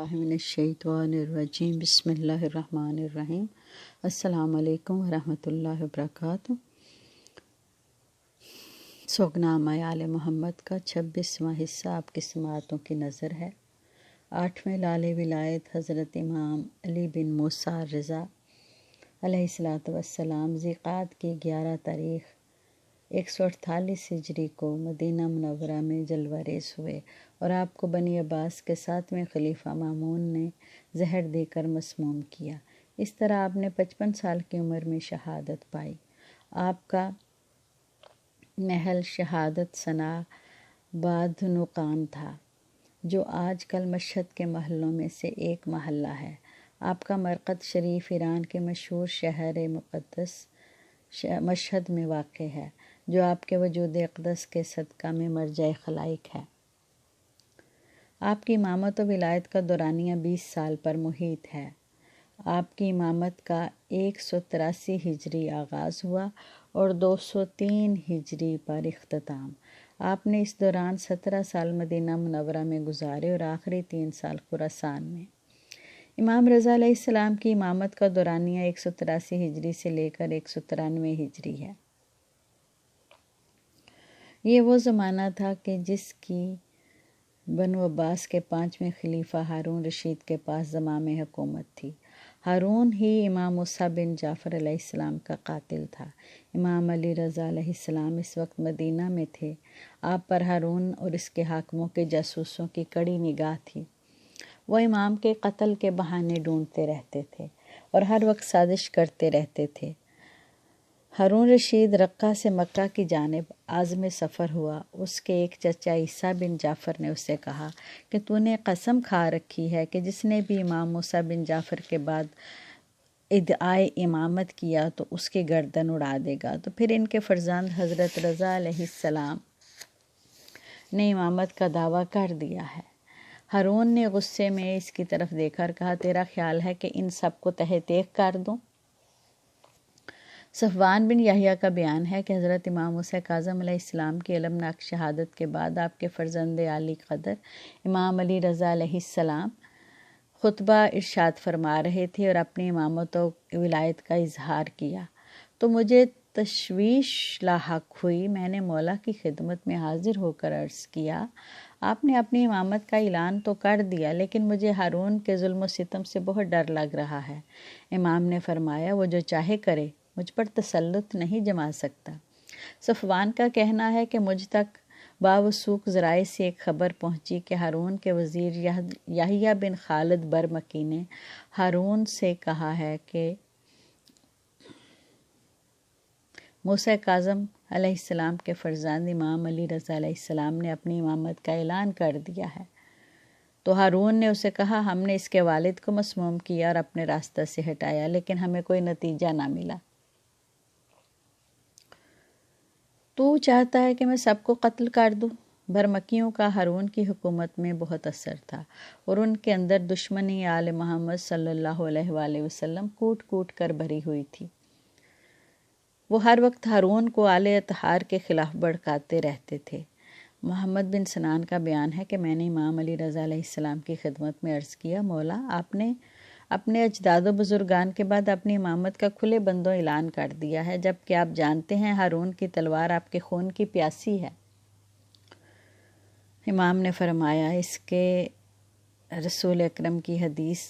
باللہ من الشیطان الرجیم بسم اللہ الرحمن الرحیم السلام علیکم ورحمۃ اللہ وبرکاتہ۔ سوگنامہ آل محمد کا 26واں حصہ آپ کی سماعتوں کی نظر ہے۔ 8ویں لال ولایت حضرت امام علی بن موسیٰ رضا علیہ السلام ذیقعد کی 11 تاریخ 148 ہجری کو مدینہ منورہ میں جلوہ ریز ہوئے اور آپ کو بنی عباس کے 7ویں خلیفہ مامون نے زہر دے کر مسموم کیا۔ اس طرح آپ نے 55 سال کی عمر میں شہادت پائی۔ آپ کا محل شہادت ثنا باد نقان تھا، جو آج کل مشہد کے محلوں میں سے ایک محلہ ہے۔ آپ کا مرقد شریف ایران کے مشہور شہر مقدس مشہد میں واقع ہے، جو آپ کے وجود اقدس کے صدقہ میں مرجع خلائق ہے۔ آپ کی امامت و ولایت کا دورانیہ 20 سال پر محیط ہے۔ آپ کی امامت کا 183 ہجری آغاز ہوا اور 203 ہجری پر اختتام۔ آپ نے اس دوران 17 سال مدینہ منورہ میں گزارے اور آخری 3 سال خراسان میں۔ امام رضا علیہ السلام کی امامت کا دورانیہ 183 ہجری سے لے کر 193 ہجری ہے۔ یہ وہ زمانہ تھا کہ جس کی بنو عباس کے 5ویں خلیفہ ہارون رشید کے پاس زمام حکومت تھی۔ ہارون ہی امام موسیٰ بن جعفر علیہ السلام کا قاتل تھا۔ امام علی رضا علیہ السلام اس وقت مدینہ میں تھے۔ آپ پر ہارون اور اس کے حاکموں کے جاسوسوں کی کڑی نگاہ تھی۔ وہ امام کے قتل کے بہانے ڈھونڈتے رہتے تھے اور ہر وقت سازش کرتے رہتے تھے۔ ہارون رشید رقہ سے مکہ کی جانب عازم سفر ہوا۔ اس کے ایک چچا عیسیٰ بن جعفر نے اسے کہا کہ تو نے قسم کھا رکھی ہے کہ جس نے بھی امام موسیٰ بن جعفر کے بعد ادعائے امامت کیا تو اس کی گردن اڑا دے گا۔ تو پھر ان کے فرزند حضرت رضا علیہ السلام نے امامت کا دعویٰ کر دیا ہے۔ ہارون نے غصے میں اس کی طرف دیکھا اور کہا، تیرا خیال ہے کہ ان سب کو تہہ تیغ کر دوں؟ صفوان بن یحییٰ کا بیان ہے کہ حضرت امام موسیٰ کاظم علیہ السلام کی المناک شہادت کے بعد آپ کے فرزند عالی قدر امام علی رضا علیہ السلام خطبہ ارشاد فرما رہے تھے اور اپنی امامت و ولایت کا اظہار کیا تو مجھے تشویش لاحق ہوئی۔ میں نے مولا کی خدمت میں حاضر ہو کر عرض کیا، آپ نے اپنی امامت کا اعلان تو کر دیا، لیکن مجھے ہارون کے ظلم و ستم سے بہت ڈر لگ رہا ہے۔ امام نے فرمایا، وہ جو چاہے کرے، مجھ پر تسلط نہیں جما سکتا۔ صفوان کا کہنا ہے کہ مجھ تک باوثوق ذرائع سے ایک خبر پہنچی کہ ہارون کے وزیر یحییٰ بن خالد برمکی نے ہارون سے کہا ہے کہ موسیٰ کاظم علیہ السلام کے فرزند امام علی رضا علیہ السلام نے اپنی امامت کا اعلان کر دیا ہے۔ تو ہارون نے اسے کہا، ہم نے اس کے والد کو مسموم کیا اور اپنے راستہ سے ہٹایا، لیکن ہمیں کوئی نتیجہ نہ ملا۔ تو چاہتا ہے کہ میں سب کو قتل کر دوں؟ برمکیوں کا ہارون کی حکومت میں بہت اثر تھا اور ان کے اندر دشمنی آل محمد صلی اللہ علیہ وآلہ وسلم کوٹ کوٹ کر بھری ہوئی تھی۔ وہ ہر وقت ہارون کو آل اطہار کے خلاف بھڑکاتے رہتے تھے۔ محمد بن سنان کا بیان ہے کہ میں نے امام علی رضا علیہ السلام کی خدمت میں عرض کیا، مولا، آپ نے اپنے اجداد و بزرگان کے بعد اپنی امامت کا کھلے بندوں اعلان کر دیا ہے، جبکہ آپ جانتے ہیں ہارون کی تلوار آپ کے خون کی پیاسی ہے۔ امام نے فرمایا، اس کے رسول اکرم کی حدیث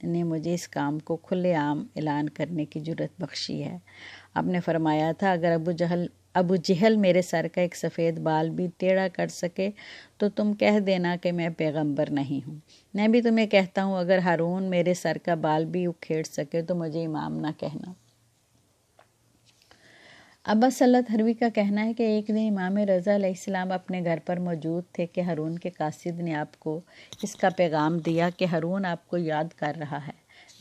نے مجھے اس کام کو کھلے عام اعلان کرنے کی جرأت بخشی ہے۔ آپ نے فرمایا تھا، اگر ابو جہل میرے سر کا ایک سفید بال بھی ٹیڑھا کر سکے تو تم کہہ دینا کہ میں پیغمبر نہیں ہوں۔ میں بھی تمہیں کہتا ہوں، اگر ہارون میرے سر کا بال بھی اکھیڑ سکے تو مجھے امام نہ کہنا۔ ابا سلط حروی کا کہنا ہے کہ ایک دن امام رضا علیہ السلام اپنے گھر پر موجود تھے کہ ہارون کے قاصد نے آپ کو اس کا پیغام دیا کہ ہارون آپ کو یاد کر رہا ہے،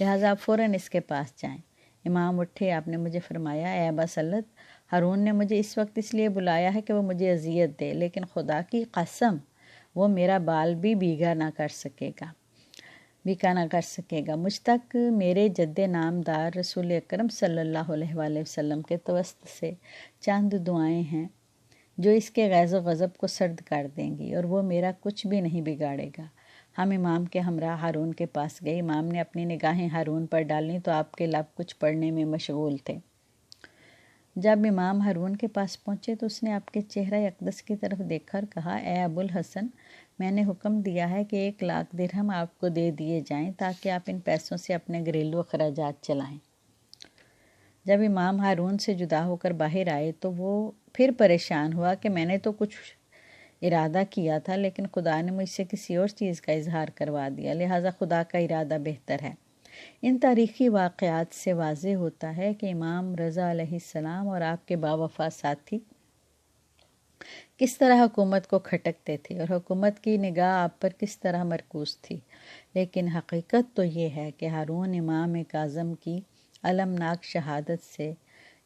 لہٰذا آپ فوراً اس کے پاس جائیں۔ امام اٹھے، آپ نے مجھے فرمایا، اے ابا سلط، ہارون نے مجھے اس وقت اس لیے بلایا ہے کہ وہ مجھے اذیت دے، لیکن خدا کی قسم وہ میرا بال بھی بیکا نہ کر سکے گا۔ مجھ تک میرے جد نامدار رسول اکرم صلی اللہ علیہ وآلہ وسلم کے توسط سے چند دعائیں ہیں جو اس کے غیظ و غضب کو سرد کر دیں گی اور وہ میرا کچھ بھی نہیں بگاڑے گا۔ ہم امام کے ہمراہ ہارون کے پاس گئے۔ امام نے اپنی نگاہیں ہارون پر ڈالیں تو آپ کے لب کچھ پڑھنے میں مشغول تھے۔ جب امام ہارون کے پاس پہنچے تو اس نے آپ کے چہرہ اقدس کی طرف دیکھا اور کہا، اے ابو الحسن، میں نے حکم دیا ہے کہ 1,00,000 درہم آپ کو دے دیے جائیں تاکہ آپ ان پیسوں سے اپنے گھریلو اخراجات چلائیں۔ جب امام ہارون سے جدا ہو کر باہر آئے تو وہ پھر پریشان ہوا کہ میں نے تو کچھ ارادہ کیا تھا لیکن خدا نے مجھ سے کسی اور چیز کا اظہار کروا دیا، لہٰذا خدا کا ارادہ بہتر ہے۔ ان تاریخی واقعات سے واضح ہوتا ہے کہ امام رضا علیہ السلام اور آپ کے باوفا ساتھی کس طرح حکومت کو کھٹکتے تھے اور حکومت کی نگاہ آپ پر کس طرح مرکوز تھی، لیکن حقیقت تو یہ ہے کہ ہارون امام کاظم کی المناک شہادت سے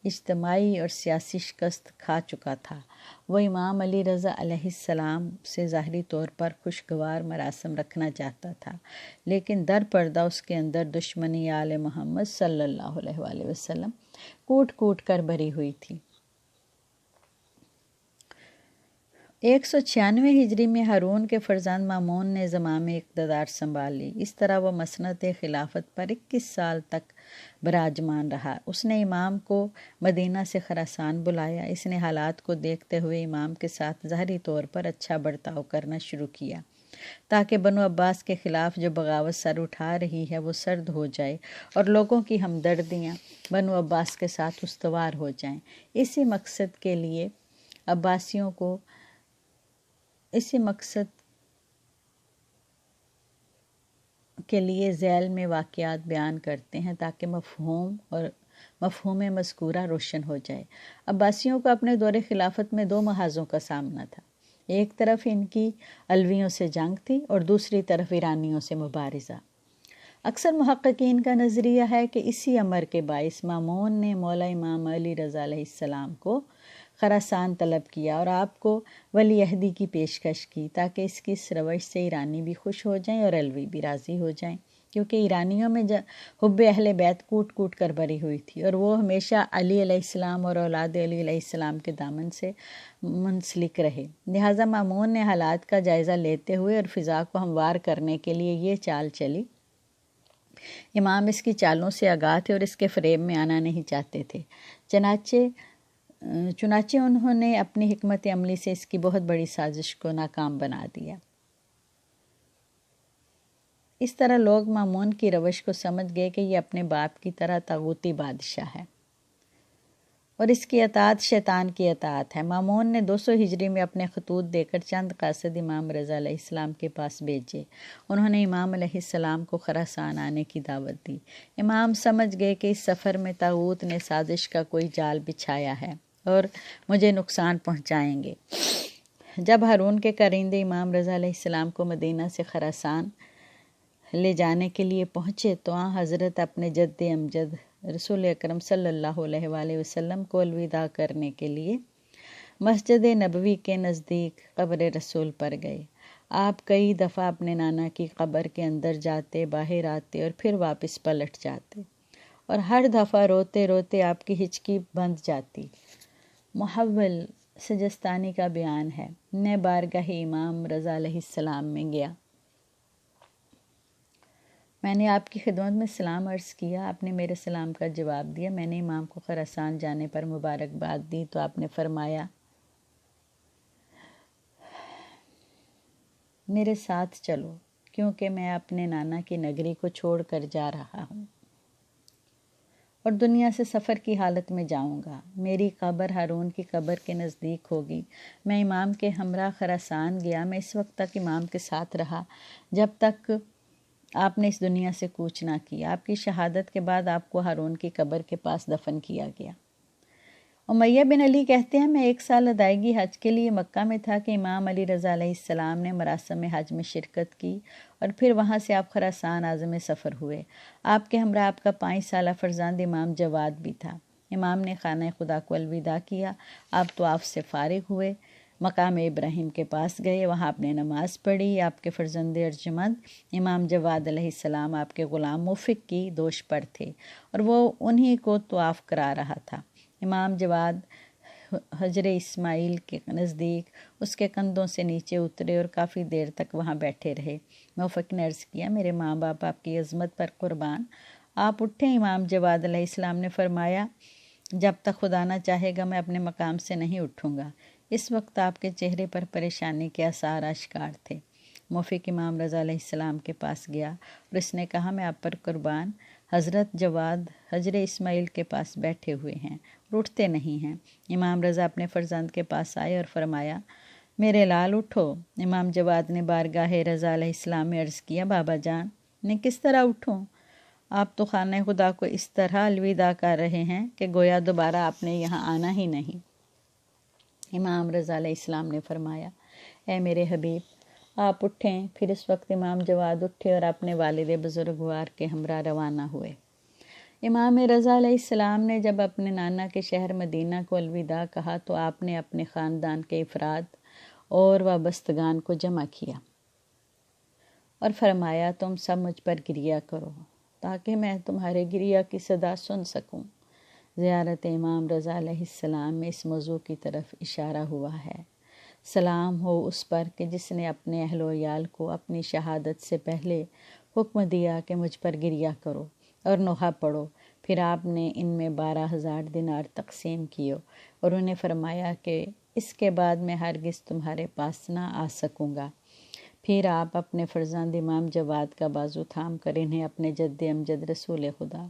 اجتماعی اور سیاسی شکست کھا چکا تھا۔ وہ امام علی رضا علیہ السلام سے ظاہری طور پر خوشگوار مراسم رکھنا چاہتا تھا، لیکن در پردہ اس کے اندر دشمنی آل محمد صلی اللہ علیہ وآلہ وسلم کوٹ کوٹ کر بھری ہوئی تھی۔ 196 ہجری میں ہارون کے فرزند مامون نے زمام اقتدار سنبھال لی۔ اس طرح وہ مسنت خلافت پر 21 سال تک براجمان رہا۔ اس نے امام کو مدینہ سے خراسان بلایا۔ اس نے حالات کو دیکھتے ہوئے امام کے ساتھ ظاہری طور پر اچھا برتاؤ کرنا شروع کیا تاکہ بنو عباس کے خلاف جو بغاوت سر اٹھا رہی ہے وہ سرد ہو جائے اور لوگوں کی ہمدردیاں بنو عباس کے ساتھ استوار ہو جائیں۔ اسی مقصد کے لیے ذیل میں واقعات بیان کرتے ہیں تاکہ مفہوم مذکورہ روشن ہو جائے۔ عباسیوں کو اپنے دور خلافت میں 2 محاذوں کا سامنا تھا۔ ایک طرف ان کی علویوں سے جنگ تھی اور دوسری طرف ایرانیوں سے مبارزہ۔ اکثر محققین کا نظریہ ہے کہ اسی امر کے باعث مامون نے مولا امام علی رضا علیہ السلام کو خراسان طلب کیا اور آپ کو ولی عہدی کی پیشکش کی تاکہ اس کی اس روش سے ایرانی بھی خوش ہو جائیں اور علوی بھی راضی ہو جائیں، کیونکہ ایرانیوں میں حب اہل بیت کوٹ کوٹ کر بھری ہوئی تھی اور وہ ہمیشہ علی علیہ السلام اور اولاد علی علیہ السلام کے دامن سے منسلک رہے۔ لہٰذا مامون نے حالات کا جائزہ لیتے ہوئے اور فضا کو ہموار کرنے کے لیے یہ چال چلی۔ امام اس کی چالوں سے آگاہ تھے اور اس کے فریب میں آنا نہیں چاہتے تھے، چنانچہ انہوں نے اپنی حکمت عملی سے اس کی بہت بڑی سازش کو ناکام بنا دیا۔ اس طرح لوگ مامون کی روش کو سمجھ گئے کہ یہ اپنے باپ کی طرح طاغوتی بادشاہ ہے اور اس کی اطاعت شیطان کی اطاعت ہے۔ مامون نے 200 ہجری میں اپنے خطوط دے کر چند قاصد امام رضا علیہ السلام کے پاس بھیجے۔ انہوں نے امام علیہ السلام کو خراسان آنے کی دعوت دی۔ امام سمجھ گئے کہ اس سفر میں طاغوت نے سازش کا کوئی جال بچھایا ہے اور مجھے نقصان پہنچائیں گے۔ جب ہارون کے کارندے امام رضا علیہ السلام کو مدینہ سے خراسان لے جانے کے لیے پہنچے تو حضرت اپنے جد امجد رسول اکرم صلی اللہ علیہ وآلہ وسلم کو الوداع کرنے کے لیے مسجد نبوی کے نزدیک قبر رسول پر گئے۔ آپ کئی دفعہ اپنے نانا کی قبر کے اندر جاتے، باہر آتے اور پھر واپس پلٹ جاتے اور ہر دفعہ روتے روتے آپ کی ہچکی بند جاتی۔ محول سجستانی کا بیان ہے، میں بارگاہ امام رضا علیہ السلام میں گیا۔ میں نے آپ کی خدمت میں سلام عرض کیا، آپ نے میرے سلام کا جواب دیا۔ میں نے امام کو خراسان جانے پر مبارکباد دی تو آپ نے فرمایا، میرے ساتھ چلو کیونکہ میں اپنے نانا کی نگری کو چھوڑ کر جا رہا ہوں اور دنیا سے سفر کی حالت میں جاؤں گا۔ میری قبر ہارون کی قبر کے نزدیک ہوگی۔ میں امام کے ہمراہ خراسان گیا۔ میں اس وقت تک امام کے ساتھ رہا جب تک آپ نے اس دنیا سے کوچ نہ کیا۔ آپ کی شہادت کے بعد آپ کو ہارون کی قبر کے پاس دفن کیا گیا۔ امیہ بن علی کہتے ہیں، میں 1 سال ادائیگی حج کے لیے مکہ میں تھا کہ امام علی رضا علیہ السلام نے مراسم حج میں شرکت کی اور پھر وہاں سے آپ خراسان عازم سفر ہوئے۔ آپ کے ہمراہ آپ کا 5 سالہ فرزند امام جواد بھی تھا۔ امام نے خانہ خدا کو الوداع کیا۔ آپ طواف سے فارغ ہوئے، مقام ابراہیم کے پاس گئے، وہاں آپ نے نماز پڑھی۔ آپ کے فرزند ارجمند امام جواد علیہ السلام آپ کے غلام موفق کی دوش پر تھے اور وہ انہی کو طواف کرا رہا تھا۔ امام جواد حجر اسماعیل کے نزدیک اس کے کندھوں سے نیچے اترے اور کافی دیر تک وہاں بیٹھے رہے۔ موفق نے عرض کیا، میرے ماں باپ آپ کی عظمت پر قربان، آپ اٹھیں۔ امام جواد علیہ السلام نے فرمایا، جب تک خدا نہ چاہے گا میں اپنے مقام سے نہیں اٹھوں گا۔ اس وقت آپ کے چہرے پر پریشانی کے آثار آشکار تھے۔ موفق امام رضا علیہ السلام کے پاس گیا اور اس نے کہا، میں آپ پر قربان، حضرت جواد حجر اسماعیل کے پاس بیٹھے ہوئے ہیں اور اٹھتے نہیں ہیں۔ امام رضا اپنے فرزند کے پاس آئے اور فرمایا، میرے لال اٹھو۔ امام جواد نے بارگاہ رضا علیہ السلام میں عرض کیا، بابا جان میں کس طرح اٹھوں؟ آپ تو خانہ خدا کو اس طرح الوداع کر رہے ہیں کہ گویا دوبارہ آپ نے یہاں آنا ہی نہیں۔ امام رضا علیہ السلام نے فرمایا، اے میرے حبیب، آپ اٹھیں۔ پھر اس وقت امام جواد اٹھے اور اپنے والد بزرگوار کے ہمراہ روانہ ہوئے۔ امام رضا علیہ السلام نے جب اپنے نانا کے شہر مدینہ کو الوداع کہا تو آپ نے اپنے خاندان کے افراد اور وابستگان کو جمع کیا اور فرمایا، تم سب مجھ پر گریہ کرو تاکہ میں تمہارے گریہ کی صدا سن سکوں۔ زیارت امام رضا علیہ السلام میں اس موضوع کی طرف اشارہ ہوا ہے، سلام ہو اس پر کہ جس نے اپنے اہل و عیال کو اپنی شہادت سے پہلے حکم دیا کہ مجھ پر گریہ کرو اور نوحہ پڑھو۔ پھر آپ نے ان میں 12,000 دینار تقسیم کیے اور انہیں فرمایا کہ اس کے بعد میں ہرگز تمہارے پاس نہ آ سکوں گا۔ پھر آپ اپنے فرزند امام جواد کا بازو تھام کر انہیں اپنے جد امجد رسول خدا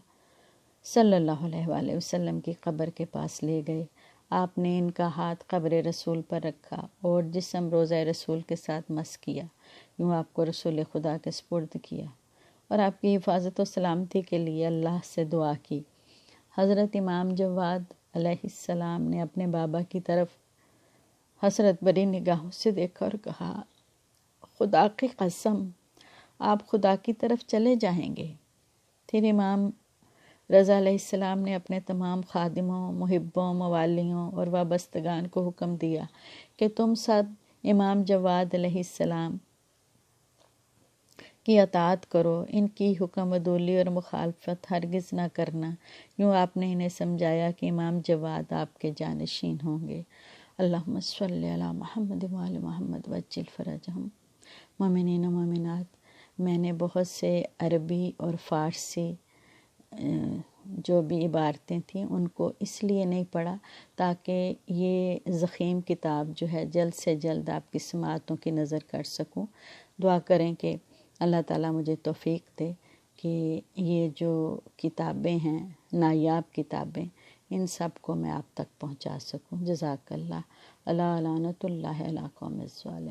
صلی اللہ علیہ وآلہ وسلم کی قبر کے پاس لے گئے۔ آپ نے ان کا ہاتھ قبر رسول پر رکھا اور جسم روضہ رسول کے ساتھ مس کیا، یوں آپ کو رسول خدا کے سپرد کیا اور آپ کی حفاظت و سلامتی کے لیے اللہ سے دعا کی۔ حضرت امام جواد علیہ السلام نے اپنے بابا کی طرف حسرت بھری نگاہوں سے دیکھا اور کہا، خدا کی قسم، آپ خدا کی طرف چلے جائیں گے؟ پھر امام رضا علیہ السلام نے اپنے تمام خادموں، محبوں، موالیوں اور وابستگان کو حکم دیا کہ تم سب امام جواد علیہ السلام کی اطاعت کرو، ان کی حکم عدولی اور مخالفت ہرگز نہ کرنا۔ یوں آپ نے انہیں سمجھایا کہ امام جواد آپ کے جانشین ہوں گے۔ اللہم صلی علی محمد وآل محمد وعجل فرجہم۔ مومنین و مومنات، میں نے بہت سے عربی اور فارسی جو بھی عبارتیں تھیں ان کو اس لیے نہیں پڑھا تاکہ یہ ضخیم کتاب جو ہے جلد سے جلد آپ کی سماعتوں کی نظر کر سکوں۔ دعا کریں کہ اللہ تعالیٰ مجھے توفیق دے کہ یہ جو کتابیں ہیں، نایاب کتابیں، ان سب کو میں آپ تک پہنچا سکوں۔ جزاک اللہ۔ الا لعنت اللہ علی قوم الظالمین۔